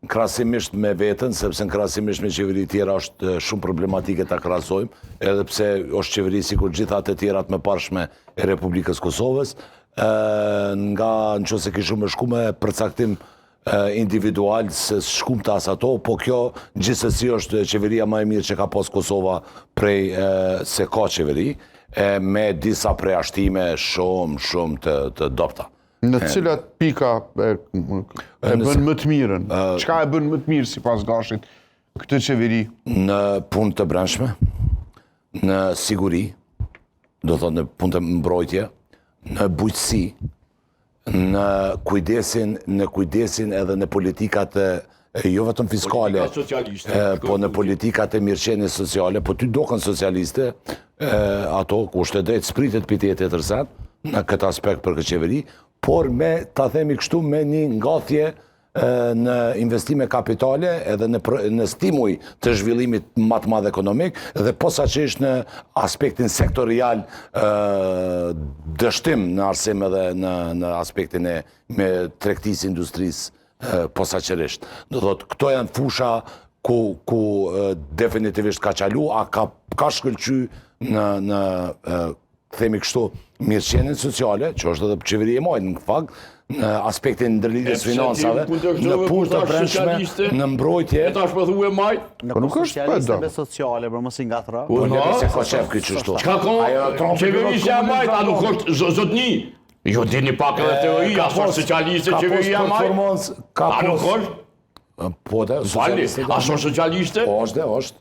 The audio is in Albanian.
krahasimisht me veten, sepse në krahasimisht me qeveri tjera është shumë problematike ta krahasojmë, edhe pse është qeveri sikur gjithat e tjerat më parshme e Republikës Kosovës, nëse kishu më shku me përcaktim individual se shkum të as ato, po kjo gjithsesi është qeveria më e mirë që ka pas Kosova prej se ka qeveri, me disa preashtime shumë të dopta. Në cilat pika e bën më të mirën? Çka e bën më të mirë sipas Gashit këtë qeveri? Në punë të brendshme, në siguri, do thotë në punë të mbrojtje, në bujqësi, në kujdesin edhe në politikat jo vetëm fiskale, po në politikat e mirëqenies sociale, po ty dokën socialiste, ato kushte drejt spritet pitjet e tërset, në këtë aspekt për këtë qeveri, por me, ta themi kështu, me një ngathje në investime kapitale edhe në stimuj të zhvillimit më të madh ekonomik dhe posaçërisht në aspektin sektorial dështim në arsim edhe në aspektin e me tregtisë industrisë posaçërisht. Do thotë, këto janë fusha ku definitivisht ka qalu, a ka shkëlqy në themi kështu, mirëqenien sociale, që është edhe qeveri e majtë në fakt, në aspektin ndërlidhjes financave, në punë të brendshme, në mbrojtje. E tash po thuaj majt. Nuk është socialiste sociale, për mos i ngatra. Po se ka qef këtë qështu. Çka ka? Qeverisja e majt, a nuk është zotni? Jo dini pak edhe teoria, është socialiste qeveria e majt. A nuk është? Po dhe, Fali, a është socialiste? Po është.